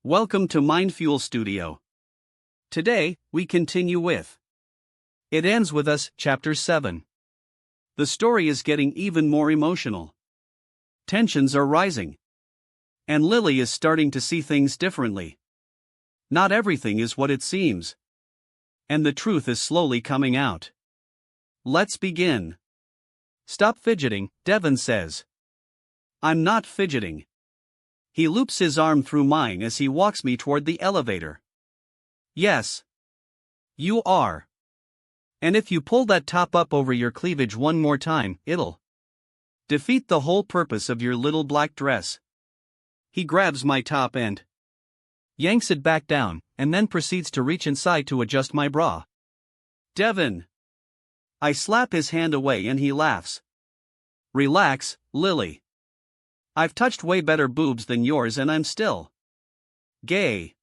Welcome to Mindfuel Studio. Today, we continue with It Ends With Us, Chapter 7. The story is getting even more emotional. Tensions are rising. And Lily is starting to see things differently. Not everything is what it seems. And the truth is slowly coming out. Let's begin. Stop fidgeting, Devon says. I'm not fidgeting. He loops his arm through mine as he walks me toward the elevator. Yes. You are. And if you pull that top up over your cleavage one more time, it'll defeat the whole purpose of your little black dress. He grabs my top and yanks it back down, and then proceeds to reach inside to adjust my bra. Devon. I slap his hand away and he laughs. Relax, Lily. I've touched way better boobs than yours and I'm still gay.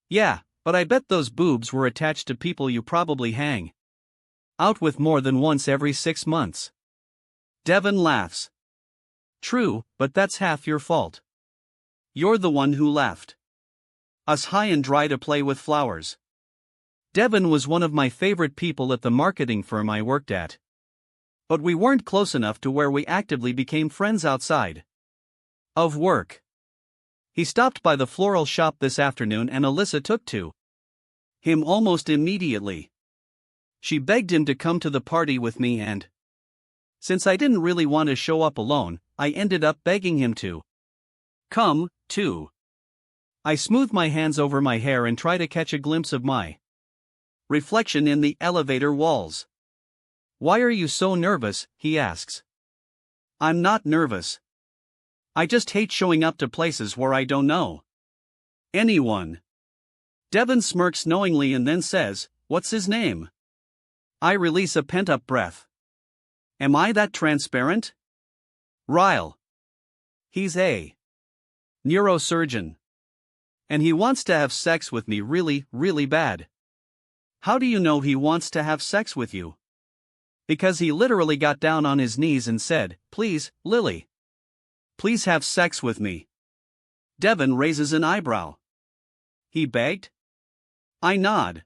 Yeah, but I bet those boobs were attached to people you probably hang out with more than once every 6 months. Devon laughs. True, but that's half your fault. You're the one who left us high and dry to play with flowers. Devon was one of my favorite people at the marketing firm I worked at. But we weren't close enough to where we actively became friends outside of work. He stopped by the floral shop this afternoon and Alyssa took to him almost immediately. She begged him to come to the party with me and since I didn't really want to show up alone, I ended up begging him to come, too. I smooth my hands over my hair and try to catch a glimpse of my reflection in the elevator walls. Why are you so nervous? He asks. I'm not nervous. I just hate showing up to places where I don't know anyone. Devon smirks knowingly and then says, What's his name? I release a pent-up breath. Am I that transparent? Ryle. He's a neurosurgeon. And he wants to have sex with me really, really bad. How do you know he wants to have sex with you? Because he literally got down on his knees and said, Please, Lily. Please have sex with me. Devon raises an eyebrow. He begged? I nod.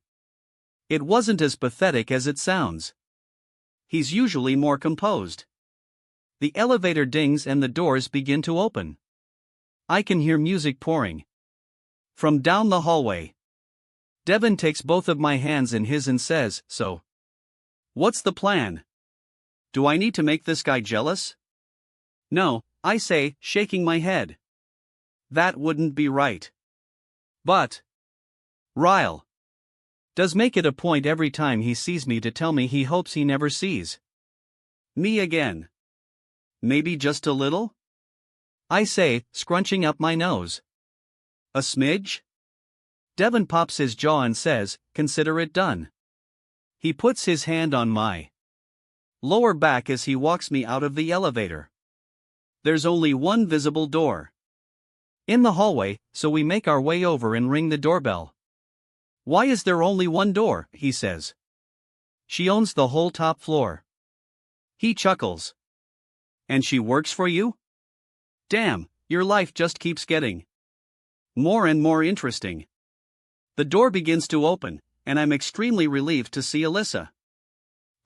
It wasn't as pathetic as it sounds. He's usually more composed. The elevator dings and the doors begin to open. I can hear music pouring from down the hallway. Devon takes both of my hands in his and says, So, what's the plan? Do I need to make this guy jealous? No, I say, shaking my head. That wouldn't be right. But Ryle does make it a point every time he sees me to tell me he hopes he never sees me again. Maybe just a little? I say, scrunching up my nose. A smidge? Devon pops his jaw and says, Consider it done. He puts his hand on my lower back as he walks me out of the elevator. There's only one visible door in the hallway, so we make our way over and ring the doorbell. Why is there only one door? He says. She owns the whole top floor. He chuckles. And she works for you? Damn, your life just keeps getting more and more interesting. The door begins to open, and I'm extremely relieved to see Alyssa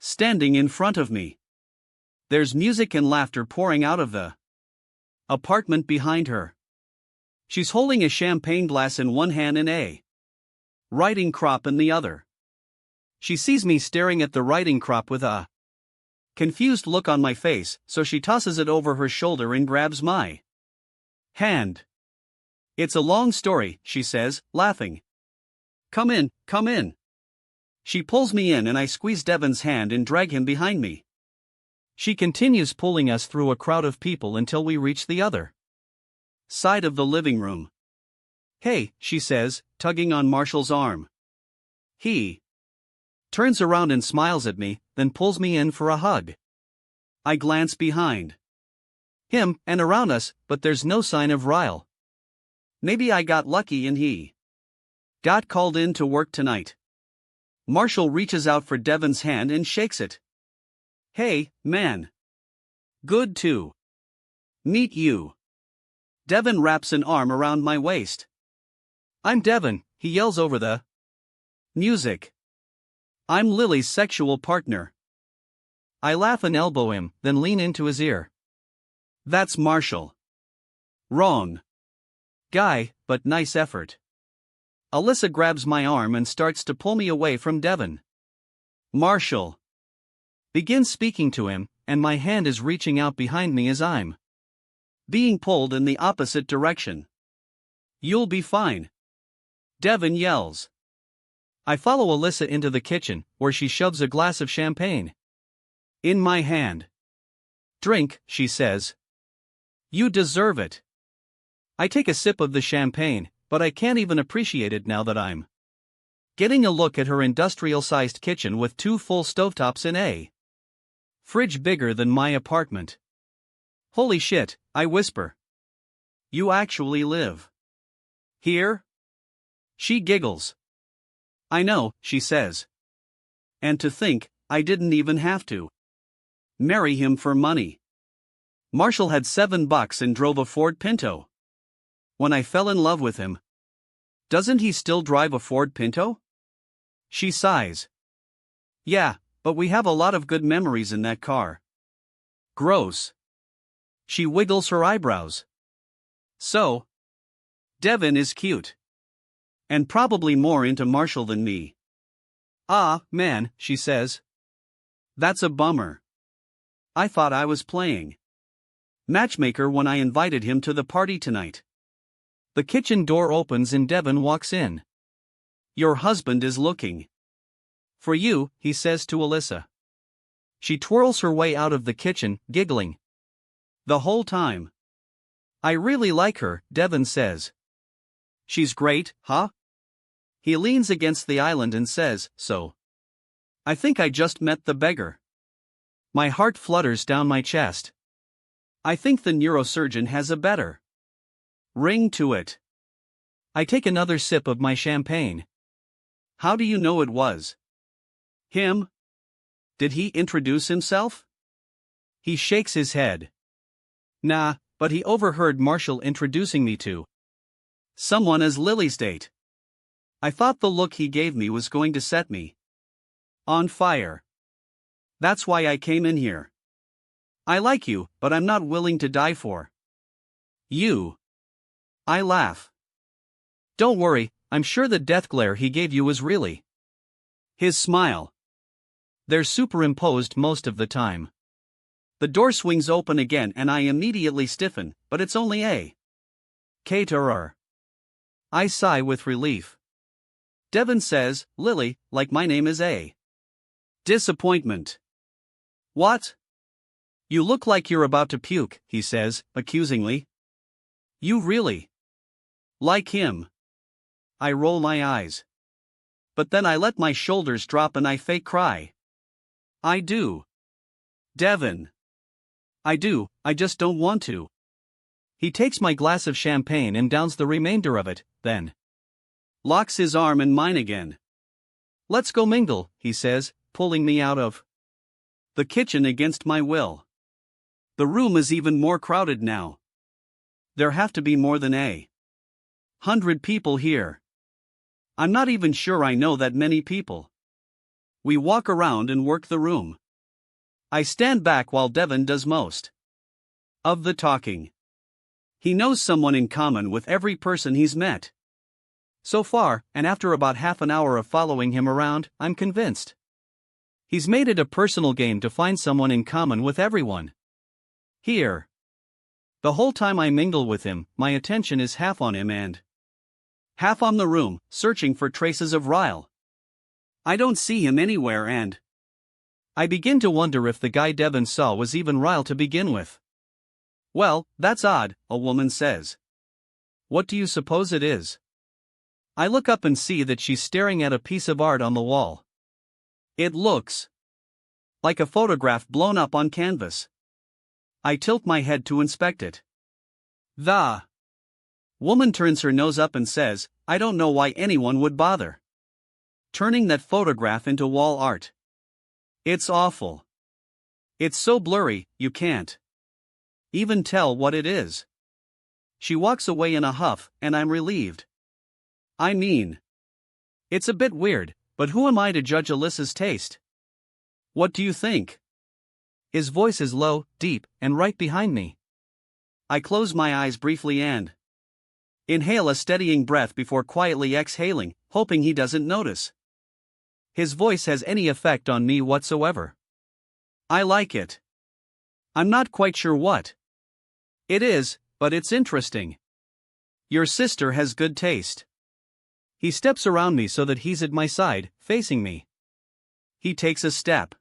standing in front of me. There's music and laughter pouring out of the apartment behind her. She's holding a champagne glass in one hand and a writing crop in the other. She sees me staring at the writing crop with a confused look on my face, so she tosses it over her shoulder and grabs my hand. It's a long story, she says, laughing. Come in, come in. She pulls me in and I squeeze Devon's hand and drag him behind me. She continues pulling us through a crowd of people until we reach the other side of the living room. Hey, she says, tugging on Marshall's arm. He turns around and smiles at me, then pulls me in for a hug. I glance behind him and around us, but there's no sign of Ryle. Maybe I got lucky and he got called in to work tonight. Marshall reaches out for Devon's hand and shakes it. Hey, man. Good to meet you. Devon wraps an arm around my waist. I'm Devin, he yells over the music. I'm Lily's sexual partner. I laugh and elbow him, then lean into his ear. That's Marshall. Wrong guy, but nice effort. Alyssa grabs my arm and starts to pull me away from Devin. Marshall begins speaking to him, and my hand is reaching out behind me as I'm being pulled in the opposite direction. You'll be fine, Devin yells. I follow Alyssa into the kitchen, where she shoves a glass of champagne in my hand. Drink, she says. You deserve it. I take a sip of the champagne, but I can't even appreciate it now that I'm getting a look at her industrial-sized kitchen with 2 full stovetops in a fridge bigger than my apartment. Holy shit, I whisper. You actually live here? She giggles. I know, she says. And to think, I didn't even have to marry him for money. Marshall had $7 and drove a Ford Pinto when I fell in love with him. Doesn't he still drive a Ford Pinto? She sighs. Yeah, but we have a lot of good memories in that car. Gross. She wiggles her eyebrows. So, Devin is cute. And probably more into Marshall than me. Ah, man, she says. That's a bummer. I thought I was playing matchmaker when I invited him to the party tonight. The kitchen door opens and Devin walks in. Your husband is looking for you, he says to Alyssa. She twirls her way out of the kitchen, giggling the whole time. I really like her, Devin says. She's great, huh? He leans against the island and says, so. I think I just met the beggar. My heart flutters down my chest. I think the neurosurgeon has a better ring to it. I take another sip of my champagne. How do you know it was him? Did he introduce himself? He shakes his head. Nah, but he overheard Marshall introducing me to someone as Lily's date. I thought the look he gave me was going to set me on fire. That's why I came in here. I like you, but I'm not willing to die for you. I laugh. Don't worry, I'm sure the death glare he gave you was really his smile. They're superimposed most of the time. The door swings open again and I immediately stiffen, but it's only a caterer. I sigh with relief. Devin says, Lily, like my name is a disappointment. What? You look like you're about to puke, he says, accusingly. You really like him? I roll my eyes. But then I let my shoulders drop and I fake cry. I do. Devin. I do, I just don't want to. He takes my glass of champagne and downs the remainder of it, then locks his arm in mine again. Let's go mingle, he says, pulling me out of the kitchen against my will. The room is even more crowded now. There have to be more than 100 people here. I'm not even sure I know that many people. We walk around and work the room. I stand back while Devin does most of the talking. He knows someone in common with every person he's met so far, and after about half an hour of following him around, I'm convinced he's made it a personal game to find someone in common with everyone here. The whole time I mingle with him, my attention is half on him and half on the room, searching for traces of Ryle. I don't see him anywhere and I begin to wonder if the guy Devin saw was even Ryle to begin with. Well, that's odd, a woman says. What do you suppose it is? I look up and see that she's staring at a piece of art on the wall. It looks like a photograph blown up on canvas. I tilt my head to inspect it. The woman turns her nose up and says, I don't know why anyone would bother turning that photograph into wall art. It's awful. It's so blurry, you can't even tell what it is. She walks away in a huff, and I'm relieved. I mean, it's a bit weird, but who am I to judge Alyssa's taste? What do you think? His voice is low, deep, and right behind me. I close my eyes briefly and inhale a steadying breath before quietly exhaling, hoping he doesn't notice. His voice has any effect on me whatsoever. I like it. I'm not quite sure what it is, but it's interesting. Your sister has good taste. He steps around me so that he's at my side, facing me. He takes a step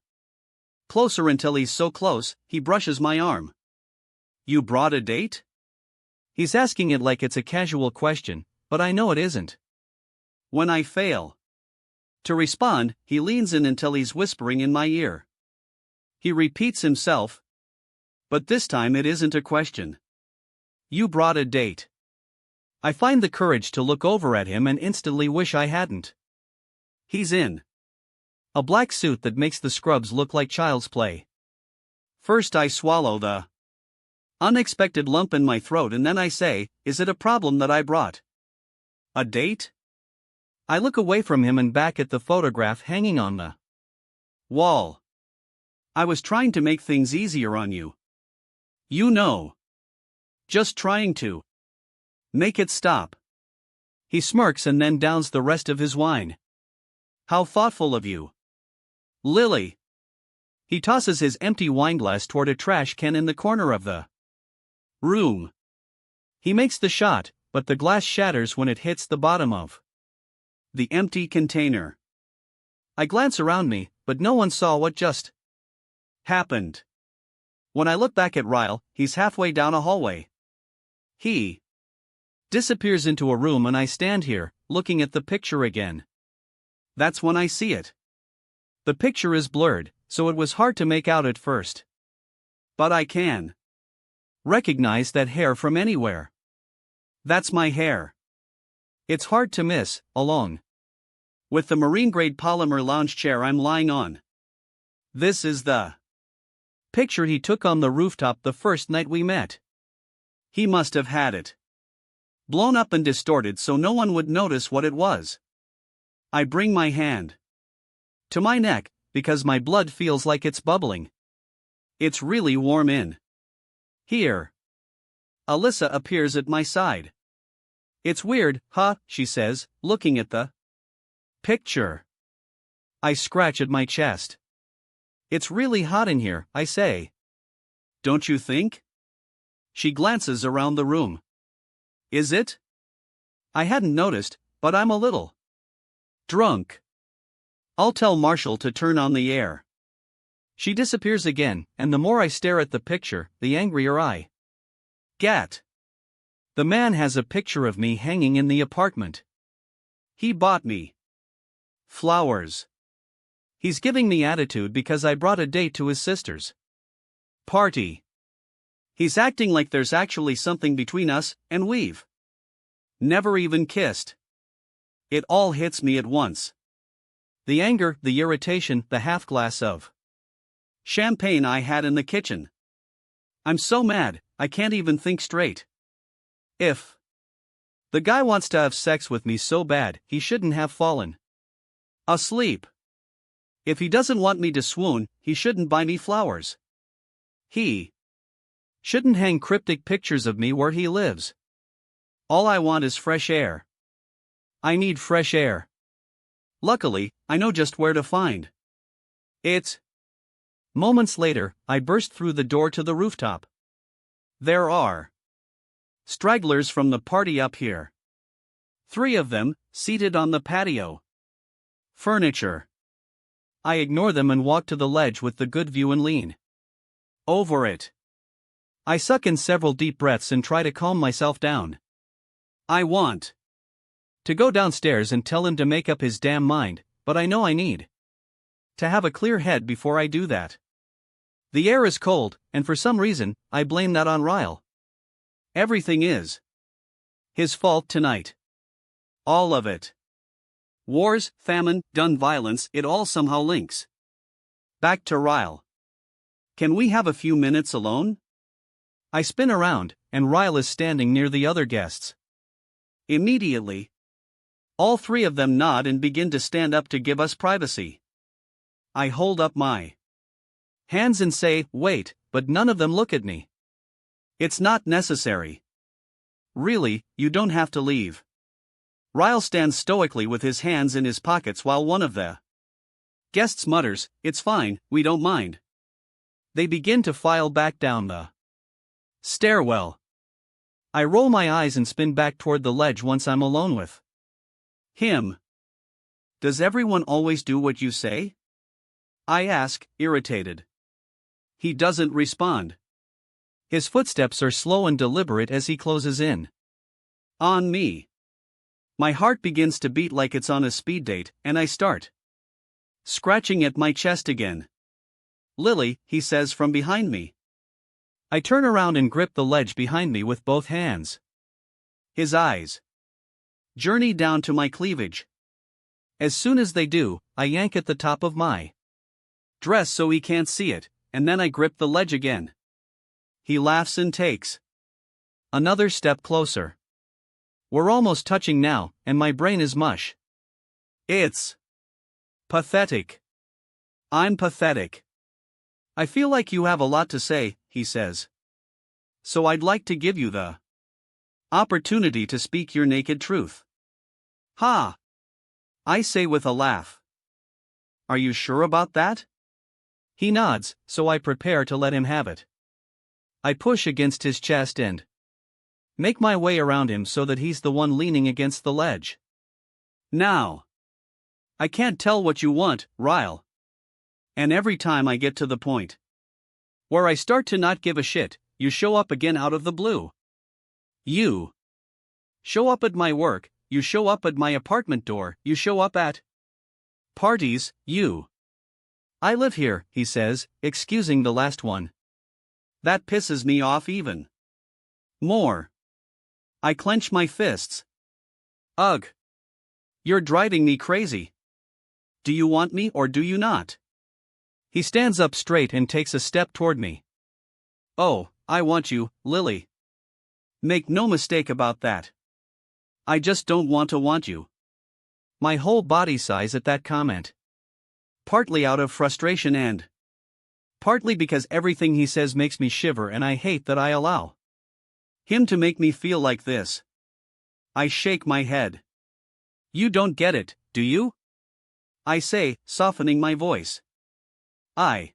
closer until he's so close, he brushes my arm. You brought a date? He's asking it like it's a casual question, but I know it isn't. When I fail to respond, he leans in until he's whispering in my ear. He repeats himself, but this time it isn't a question. You brought a date. I find the courage to look over at him and instantly wish I hadn't. He's in a black suit that makes the scrubs look like child's play. First I swallow the unexpected lump in my throat and then I say, is it a problem that I brought a date? I look away from him and back at the photograph hanging on the wall. I was trying to make things easier on you. You know. Just trying to make it stop. He smirks and then downs the rest of his wine. How thoughtful of you. Lily. He tosses his empty wineglass toward a trash can in the corner of the room. He makes the shot, but the glass shatters when it hits the bottom of the empty container. I glance around me, but no one saw what just happened. When I look back at Ryle, he's halfway down a hallway. He disappears into a room and I stand here, looking at the picture again. That's when I see it. The picture is blurred, so it was hard to make out at first. But I can recognize that hair from anywhere. That's my hair. It's hard to miss, along with the marine-grade polymer lounge chair I'm lying on. This is the picture he took on the rooftop the first night we met. He must have had it blown up and distorted so no one would notice what it was. I bring my hand to my neck, because my blood feels like it's bubbling. It's really warm in here. Alyssa appears at my side. It's weird, huh, she says, looking at the picture. I scratch at my chest. It's really hot in here, I say. Don't you think? She glances around the room. Is it? I hadn't noticed, but I'm a little drunk. I'll tell Marshall to turn on the air. She disappears again, and the more I stare at the picture, the angrier I get. The man has a picture of me hanging in the apartment. He bought me flowers. He's giving me attitude because I brought a date to his sister's party. He's acting like there's actually something between us, and we've never even kissed. It all hits me at once. The anger, the irritation, the half glass of champagne I had in the kitchen. I'm so mad, I can't even think straight. If the guy wants to have sex with me so bad, he shouldn't have fallen asleep. If he doesn't want me to swoon, he shouldn't buy me flowers. He shouldn't hang cryptic pictures of me where he lives. All I want is fresh air. I need fresh air. Luckily, I know just where to find it. Moments later, I burst through the door to the rooftop. There are stragglers from the party up here. 3 of them, seated on the patio furniture. I ignore them and walk to the ledge with the good view and lean over it. I suck in several deep breaths and try to calm myself down. I want to go downstairs and tell him to make up his damn mind, but I know I need to have a clear head before I do that. The air is cold, and for some reason, I blame that on Ryle. Everything is his fault tonight. All of it. Wars, famine, gun violence, it all somehow links back to Ryle. Can we have a few minutes alone? I spin around, and Ryle is standing near the other guests. Immediately, All three of them nod and begin to stand up to give us privacy. I hold up my hands and say, wait, but none of them look at me. It's not necessary. Really, you don't have to leave. Ryle stands stoically with his hands in his pockets while one of the guests mutters, it's fine, we don't mind. They begin to file back down the stairwell. I roll my eyes and spin back toward the ledge once I'm alone with him. Does everyone always do what you say? I ask, irritated. He doesn't respond. His footsteps are slow and deliberate as he closes in on me. My heart begins to beat like it's on a speed date, and I start scratching at my chest again. Lily, he says from behind me. I turn around and grip the ledge behind me with both hands. His eyes journey down to my cleavage. As soon as they do, I yank at the top of my dress so he can't see it, and then I grip the ledge again. He laughs and takes another step closer. We're almost touching now, and my brain is mush. It's pathetic. I'm pathetic. I feel like you have a lot to say, he says. So I'd like to give you the opportunity to speak your naked truth. Ha! I say with a laugh. Are you sure about that? He nods, so I prepare to let him have it. I push against his chest and make my way around him so that he's the one leaning against the ledge. Now, I can't tell what you want, Ryle. And every time I get to the point where I start to not give a shit, you show up again out of the blue. You show up at my work, you show up at my apartment door, you show up at parties, you. I live here, he says, excusing the last one. That pisses me off even more. I clench my fists. Ugh. You're driving me crazy. Do you want me or do you not? He stands up straight and takes a step toward me. Oh, I want you, Lily. Make no mistake about that. I just don't want you. My whole body sighs at that comment. Partly out of frustration and partly because everything he says makes me shiver and I hate that I allow him to make me feel like this. I shake my head. You don't get it, do you? I say, softening my voice. I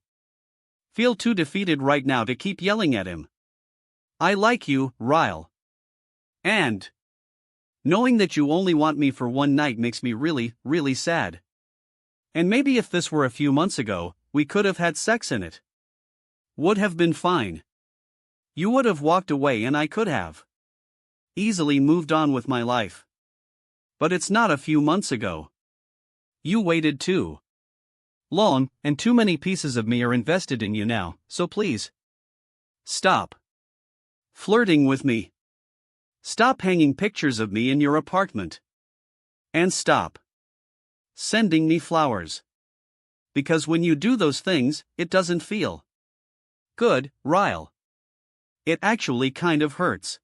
feel too defeated right now to keep yelling at him. I like you, Ryle. And knowing that you only want me for one night makes me really, really sad. And maybe if this were a few months ago, we could have had sex in it. Would have been fine. You would have walked away and I could have easily moved on with my life. But it's not a few months ago. You waited too long, and too many pieces of me are invested in you now, so please stop flirting with me. Stop hanging pictures of me in your apartment. And stop sending me flowers. Because when you do those things, it doesn't feel good, Ryle. It actually kind of hurts.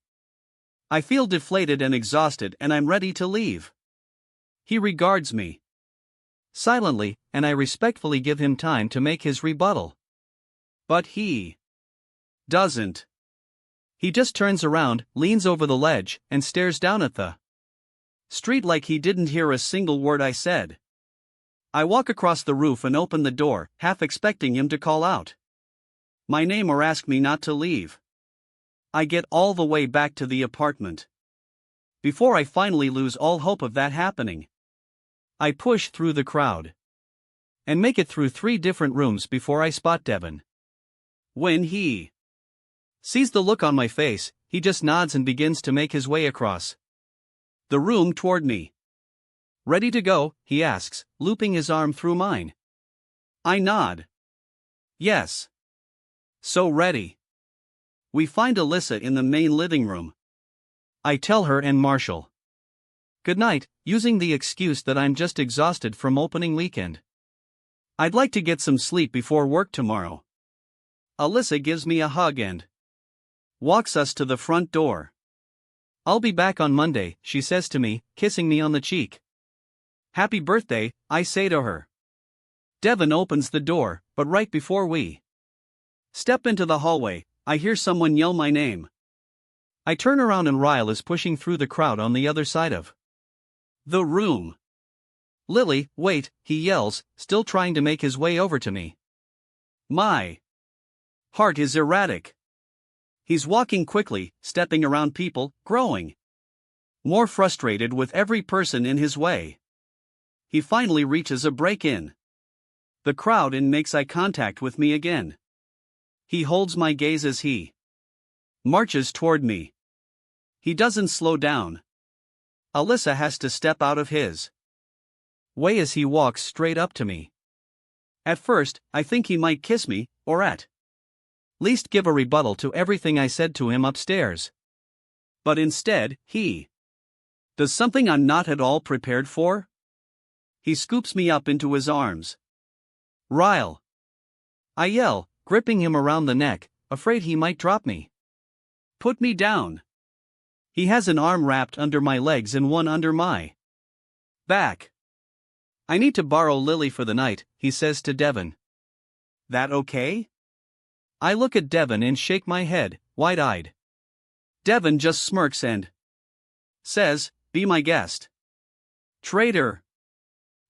I feel deflated and exhausted and I'm ready to leave. He regards me silently, and I respectfully give him time to make his rebuttal. But he doesn't. He just turns around, leans over the ledge, and stares down at the street like he didn't hear a single word I said. I walk across the roof and open the door, half expecting him to call out my name or ask me not to leave. I get all the way back to the apartment before I finally lose all hope of that happening. I push through the crowd and make it through 3 different rooms before I spot Devon. When he sees the look on my face, he just nods and begins to make his way across the room toward me. Ready to go? He asks, looping his arm through mine. I nod. Yes. So ready. We find Alyssa in the main living room. I tell her and Marshall good night, using the excuse that I'm just exhausted from opening weekend. I'd like to get some sleep before work tomorrow. Alyssa gives me a hug and walks us to the front door. I'll be back on Monday, she says to me, kissing me on the cheek. Happy birthday, I say to her. Devon opens the door, but right before we step into the hallway, I hear someone yell my name. I turn around and Ryle is pushing through the crowd on the other side of the room. Lily, wait, he yells, still trying to make his way over to me. My heart is erratic. He's walking quickly, stepping around people, growing more frustrated with every person in his way. He finally reaches a break-in the crowd and makes eye contact with me again. He holds my gaze as he marches toward me. He doesn't slow down. Alyssa has to step out of his way as he walks straight up to me. At first, I think he might kiss me, or at least give a rebuttal to everything I said to him upstairs. But instead, he does something I'm not at all prepared for. He scoops me up into his arms. Ryle! I yell, gripping him around the neck, afraid he might drop me. Put me down. He has an arm wrapped under my legs and one under my back. I need to borrow Lily for the night, he says to Devon. That okay? I look at Devon and shake my head, wide-eyed. Devon just smirks and says, be my guest. Traitor.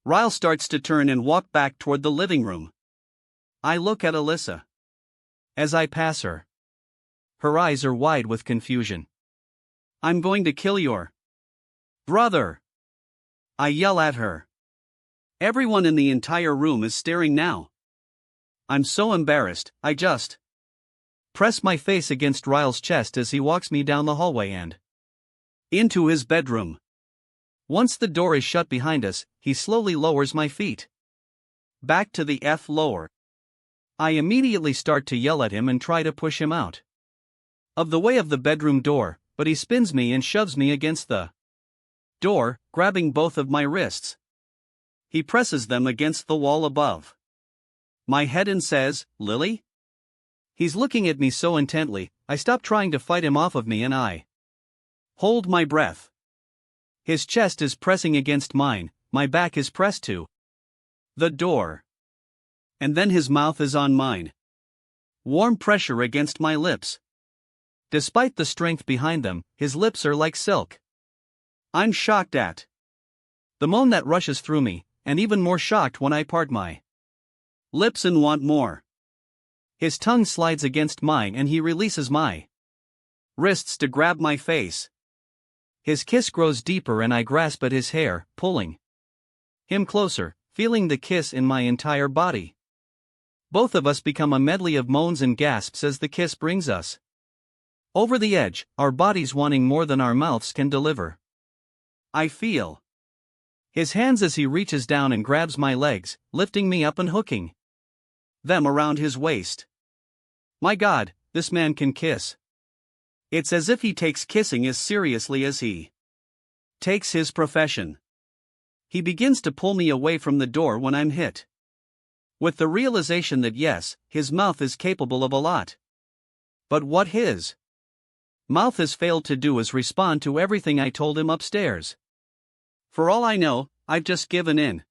Ryle starts to turn and walk back toward the living room. I look at Alyssa. As I pass her, her eyes are wide with confusion. I'm going to kill your brother. I yell at her. Everyone in the entire room is staring now. I'm so embarrassed, I just press my face against Ryle's chest as he walks me down the hallway and into his bedroom. Once the door is shut behind us, he slowly lowers my feet back to the floor. I immediately start to yell at him and try to push him out of the way of the bedroom door, but he spins me and shoves me against the door, grabbing both of my wrists. He presses them against the wall above my head and says, Lily? He's looking at me so intently, I stop trying to fight him off of me and I hold my breath. His chest is pressing against mine, my back is pressed to the door. And then his mouth is on mine. Warm pressure against my lips. Despite the strength behind them, his lips are like silk. I'm shocked at the moan that rushes through me, and even more shocked when I part my lips and want more. His tongue slides against mine and he releases my wrists to grab my face. His kiss grows deeper and I grasp at his hair, pulling him closer, feeling the kiss in my entire body. Both of us become a medley of moans and gasps as the kiss brings us over the edge, our bodies wanting more than our mouths can deliver. I feel his hands as he reaches down and grabs my legs, lifting me up and hooking them around his waist. My God, this man can kiss. It's as if he takes kissing as seriously as he takes his profession. He begins to pull me away from the door when I'm hit with the realization that yes, his mouth is capable of a lot. But what his mouth has failed to do is respond to everything I told him upstairs. For all I know, I've just given in.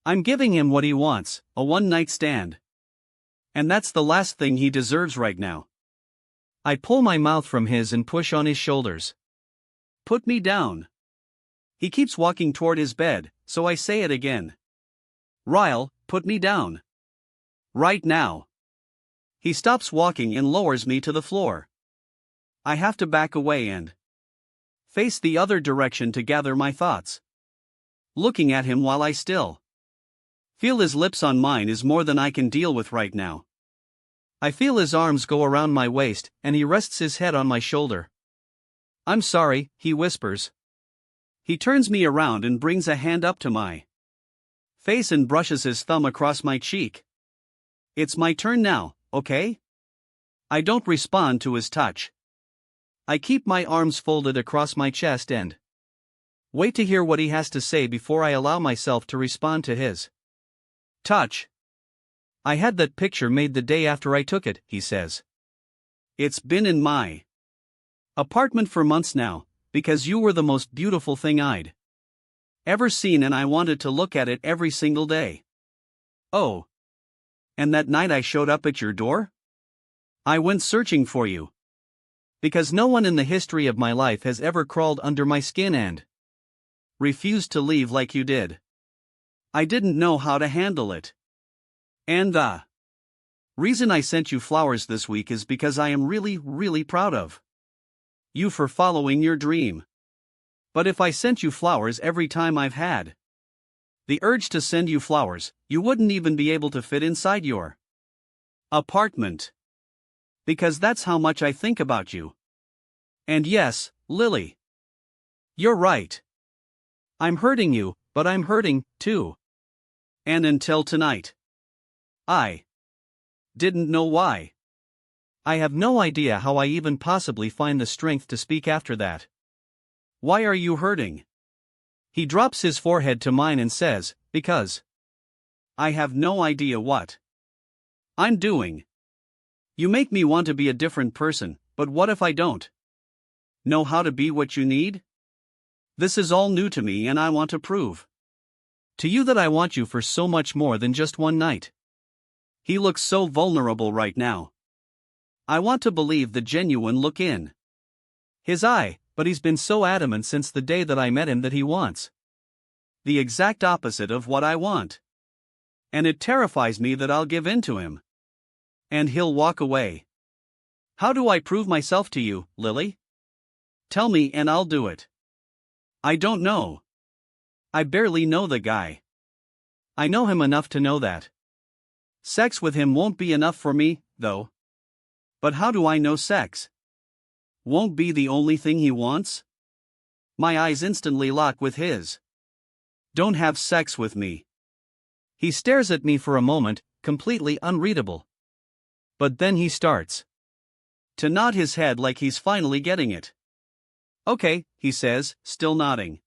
I'm giving him what he wants, a one-night stand. And that's the last thing he deserves right now. I pull my mouth from his and push on his shoulders. Put me down. He keeps walking toward his bed, so I say it again. Ryle, put me down. Right now. He stops walking and lowers me to the floor. I have to back away and face the other direction to gather my thoughts. Looking at him while I still feel his lips on mine is more than I can deal with right now. I feel his arms go around my waist, and he rests his head on my shoulder. I'm sorry, he whispers. He turns me around and brings a hand up to my face and brushes his thumb across my cheek. It's my turn now, okay? I don't respond to his touch. I keep my arms folded across my chest and wait to hear what he has to say before I allow myself to respond to his touch. I had that picture made the day after I took it, he says. It's been in my apartment for months now, because you were the most beautiful thing I'd ever seen, and I wanted to look at it every single day. Oh. And that night I showed up at your door? I went searching for you. Because no one in the history of my life has ever crawled under my skin and refused to leave like you did. I didn't know how to handle it. And the reason I sent you flowers this week is because I am really, really proud of you for following your dream. But if I sent you flowers every time I've had the urge to send you flowers, you wouldn't even be able to fit inside your apartment. Because that's how much I think about you. And yes, Lily, you're right. I'm hurting you, but I'm hurting, too. And until tonight, I didn't know why. I have no idea how I even possibly find the strength to speak after that. Why are you hurting? He drops his forehead to mine and says, because I have no idea what I'm doing. You make me want to be a different person, but what if I don't know how to be what you need? This is all new to me, and I want to prove to you that I want you for so much more than just one night. He looks so vulnerable right now. I want to believe the genuine look in his eye, but he's been so adamant since the day that I met him that he wants the exact opposite of what I want. And it terrifies me that I'll give in to him and he'll walk away. How do I prove myself to you, Lily? Tell me and I'll do it. I don't know. I barely know the guy. I know him enough to know that sex with him won't be enough for me, though. But how do I know sex won't be the only thing he wants? My eyes instantly lock with his. Don't have sex with me. He stares at me for a moment, completely unreadable. But then he starts to nod his head like he's finally getting it. Okay, he says, still nodding.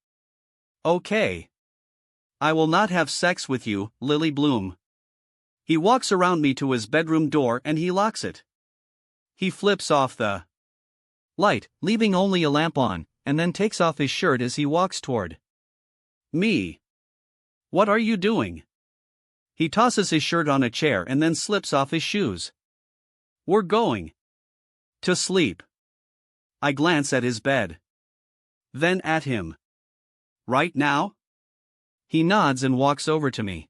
Okay. I will not have sex with you, Lily Bloom. He walks around me to his bedroom door and he locks it. He flips off the light, leaving only a lamp on, and then takes off his shirt as he walks toward me. What are you doing? He tosses his shirt on a chair and then slips off his shoes. We're going to sleep. I glance at his bed. Then at him. Right now? He nods and walks over to me.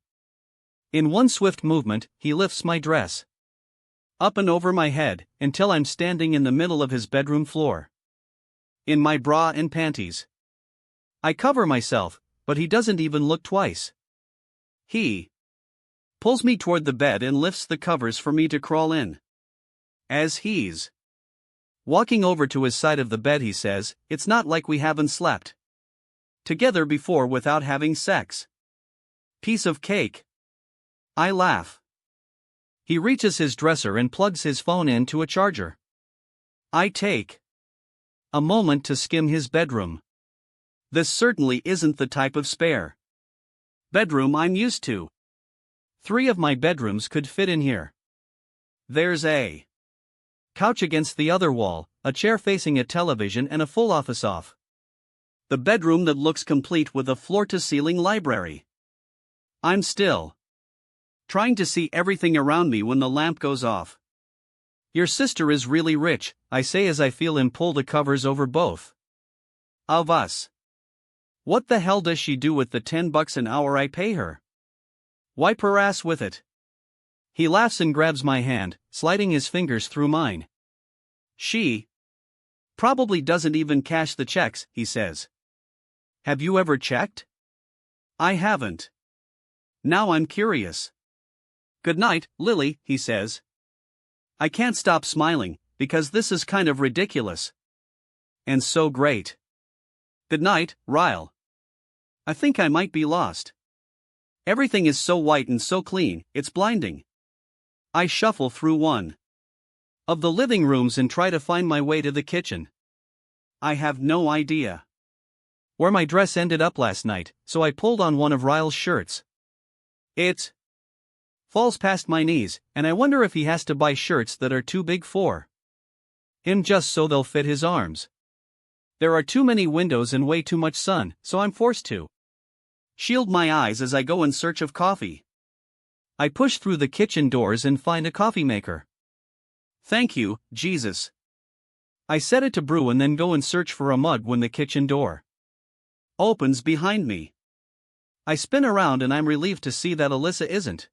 In one swift movement, he lifts my dress up and over my head, until I'm standing in the middle of his bedroom floor. In my bra and panties. I cover myself, but he doesn't even look twice. He pulls me toward the bed and lifts the covers for me to crawl in. As he's walking over to his side of the bed, he says, "It's not like we haven't slept together before without having sex." Piece of cake. I laugh. He reaches his dresser and plugs his phone into a charger. I take a moment to skim his bedroom. This certainly isn't the type of spare bedroom I'm used to. 3 of my bedrooms could fit in here. There's a couch against the other wall, a chair facing a television, and a full office off the bedroom that looks complete with a floor-to-ceiling library. I'm still trying to see everything around me when the lamp goes off. Your sister is really rich, I say as I feel him pull the covers over both of us. What the hell does she do with the $10 an hour I pay her? Wipe her ass with it. He laughs and grabs my hand, sliding his fingers through mine. She probably doesn't even cash the checks, he says. Have you ever checked? I haven't. Now I'm curious. Good night, Lily, he says. I can't stop smiling, because this is kind of ridiculous. And so great. Good night, Ryle. I think I might be lost. Everything is so white and so clean, it's blinding. I shuffle through one of the living rooms and try to find my way to the kitchen. I have no idea where my dress ended up last night, so I pulled on one of Ryle's shirts. It falls past my knees, and I wonder if he has to buy shirts that are too big for him just so they'll fit his arms. There are too many windows and way too much sun, so I'm forced to Shield my eyes as I go in search of coffee. I push through the kitchen doors and find a coffee maker. Thank you, Jesus. I set it to brew and then go and search for a mug when the kitchen door opens behind me. I spin around and I'm relieved to see that Alyssa isn't.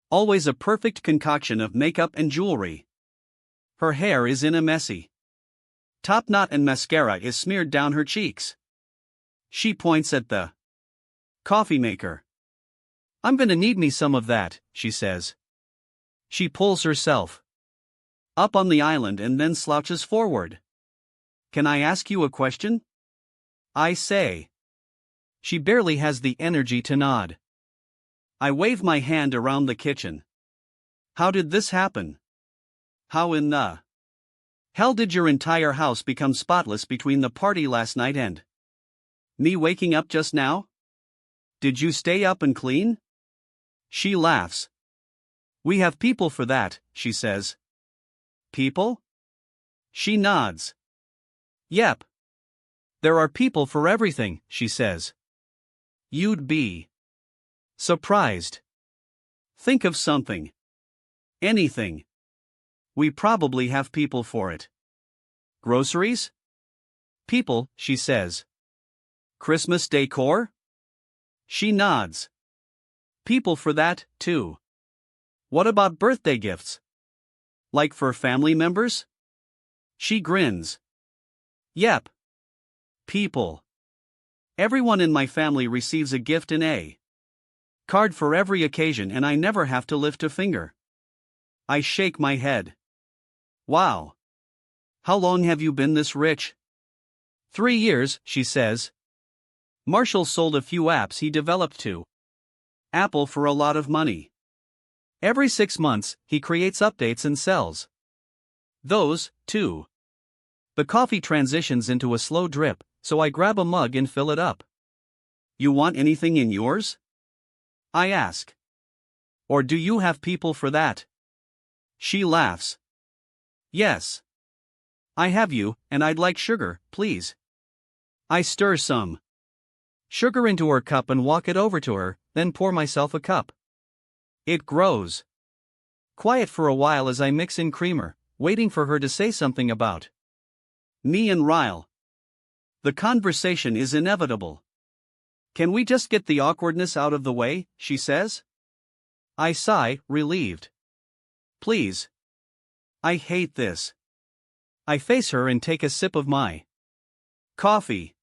Always a perfect concoction of makeup and jewelry. Her hair is in a messy top knot and mascara is smeared down her cheeks. She points at the coffee maker. I'm gonna need me some of that, she says. She pulls herself up on the island and then slouches forward. Can I ask you a question? I say. She barely has the energy to nod. I wave my hand around the kitchen. How did this happen? How in the hell did your entire house become spotless between the party last night and me waking up just now? Did you stay up and clean? She laughs. We have people for that, she says. People? She nods. Yep. There are people for everything, she says. You'd be surprised. Think of something. Anything. We probably have people for it. Groceries? People, she says. Christmas decor? She nods. People for that, too. What about birthday gifts? Like for family members? She grins. Yep. People. Everyone in my family receives a gift in a card for every occasion and I never have to lift a finger. I shake my head. Wow. How long have you been this rich? 3 years, she says. Marshall sold a few apps he developed to Apple for a lot of money. Every 6 months, he creates updates and sells those, too. The coffee transitions into a slow drip, so I grab a mug and fill it up. You want anything in yours? I ask. Or do you have people for that? She laughs. Yes. I have you, and I'd like sugar, please. I stir some sugar into her cup and walk it over to her, then pour myself a cup. It grows quiet for a while as I mix in creamer, waiting for her to say something about me and Ryle. The conversation is inevitable. Can we just get the awkwardness out of the way, she says. I sigh, relieved. Please. I hate this. I face her and take a sip of my coffee.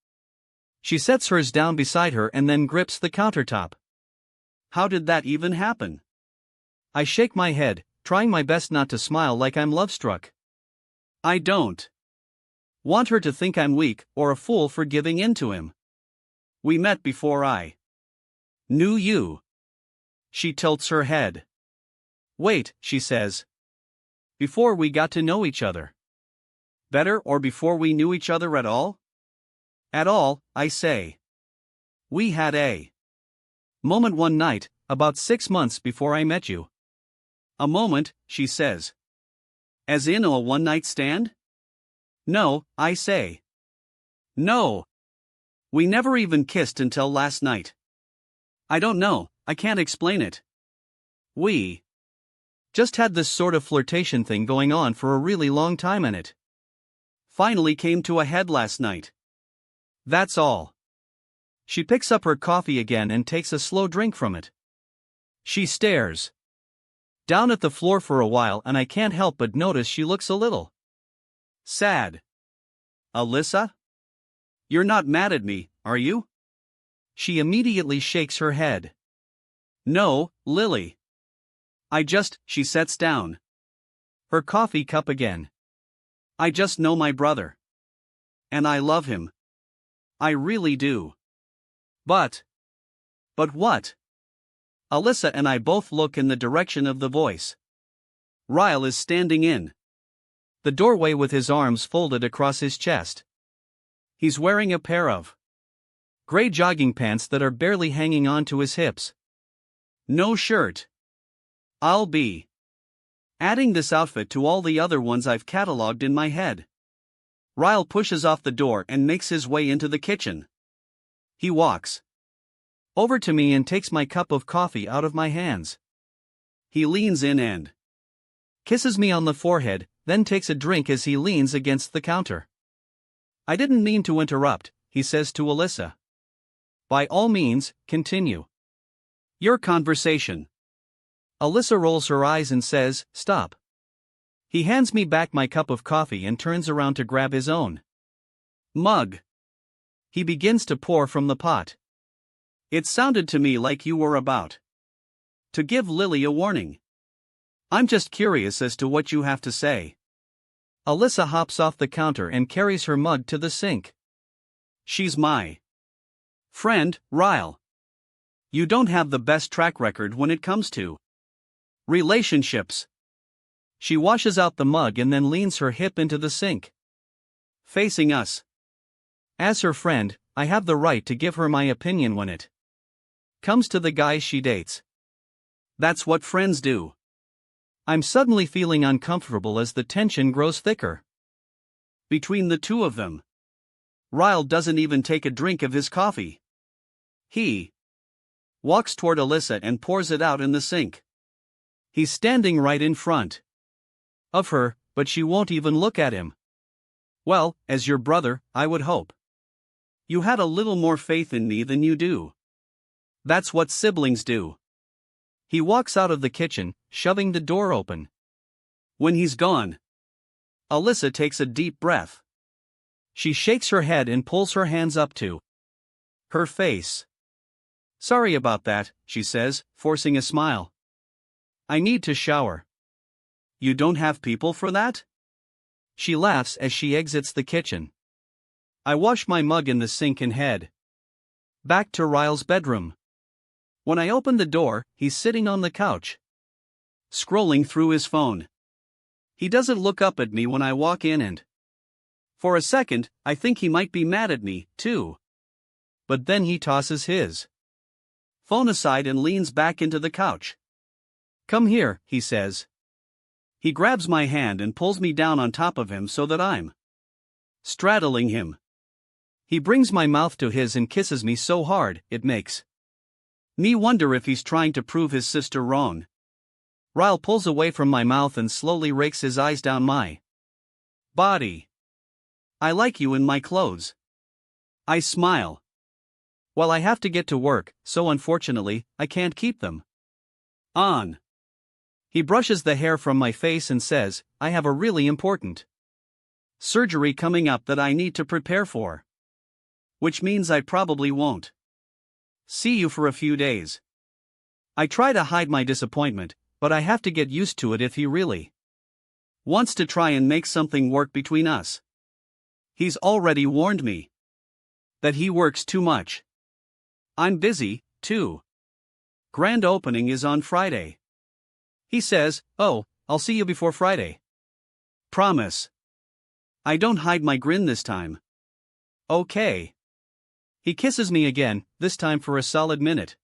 She sets hers down beside her and then grips the countertop. How did that even happen? I shake my head, trying my best not to smile like I'm love-struck. I don't want her to think I'm weak or a fool for giving in to him. We met before I knew you. She tilts her head. Wait, she says. Before we got to know each other. Better or before we knew each other at all? At all, I say. We had a moment one night, about 6 months before I met you. A moment, she says. As in a one-night stand? No, I say. No. We never even kissed until last night. I don't know, I can't explain it. We just had this sort of flirtation thing going on for a really long time and it finally came to a head last night. That's all. She picks up her coffee again and takes a slow drink from it. She stares down at the floor for a while and I can't help but notice she looks a little sad. Alyssa? You're not mad at me, are you? She immediately shakes her head. No, Lily. She sets down her coffee cup again. I just know my brother. And I love him. I really do. But what? Alyssa and I both look in the direction of the voice. Ryle is standing in the doorway with his arms folded across his chest. He's wearing a pair of gray jogging pants that are barely hanging onto his hips. No shirt. I'll be adding this outfit to all the other ones I've cataloged in my head. Ryle pushes off the door and makes his way into the kitchen. He walks over to me and takes my cup of coffee out of my hands. He leans in and kisses me on the forehead, then takes a drink as he leans against the counter. I didn't mean to interrupt, he says to Alyssa. By all means, continue your conversation. Alyssa rolls her eyes and says, stop. He hands me back my cup of coffee and turns around to grab his own mug. He begins to pour from the pot. It sounded to me like you were about to give Lily a warning. I'm just curious as to what you have to say. Alyssa hops off the counter and carries her mug to the sink. She's my friend, Ryle. You don't have the best track record when it comes to relationships. She washes out the mug and then leans her hip into the sink, facing us. As her friend, I have the right to give her my opinion when it comes to the guys she dates. That's what friends do. I'm suddenly feeling uncomfortable as the tension grows thicker between the two of them. Ryle doesn't even take a drink of his coffee. He walks toward Alyssa and pours it out in the sink. He's standing right in front of her, but she won't even look at him. Well, as your brother, I would hope you had a little more faith in me than you do. That's what siblings do. He walks out of the kitchen, shoving the door open. When he's gone, Alyssa takes a deep breath. She shakes her head and pulls her hands up to her face. Sorry about that, she says, forcing a smile. I need to shower. You don't have people for that? She laughs as she exits the kitchen. I wash my mug in the sink and head back to Ryle's bedroom. When I open the door, he's sitting on the couch, scrolling through his phone. He doesn't look up at me when I walk in and for a second, I think he might be mad at me, too. But then he tosses his phone aside and leans back into the couch. Come here, he says. He grabs my hand and pulls me down on top of him so that I'm straddling him. He brings my mouth to his and kisses me so hard, it makes me wonder if he's trying to prove his sister wrong. Ryle pulls away from my mouth and slowly rakes his eyes down my body. I like you in my clothes. I smile. Well, I have to get to work, so unfortunately, I can't keep them on. He brushes the hair from my face and says, I have a really important surgery coming up that I need to prepare for. Which means I probably won't see you for a few days. I try to hide my disappointment, but I have to get used to it if he really wants to try and make something work between us. He's already warned me that he works too much. I'm busy, too. Grand opening is on Friday. He says, oh, I'll see you before Friday. Promise. I don't hide my grin this time. Okay. He kisses me again, this time for a solid minute.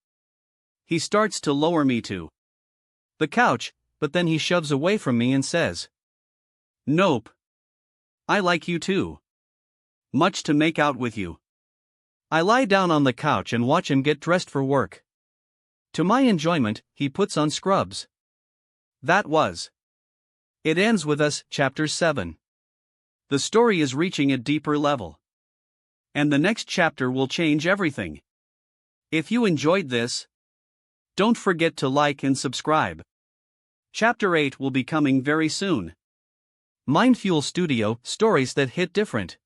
He starts to lower me to the couch, but then he shoves away from me and says, nope. I like you too much to make out with you. I lie down on the couch and watch him get dressed for work. To my enjoyment, he puts on scrubs. That was It ends with us, Chapter 7. The story is reaching a deeper level. And the next chapter will change everything. If you enjoyed this, don't forget to like and subscribe. Chapter 8 will be coming very soon. Mindfuel Studio, stories that hit different.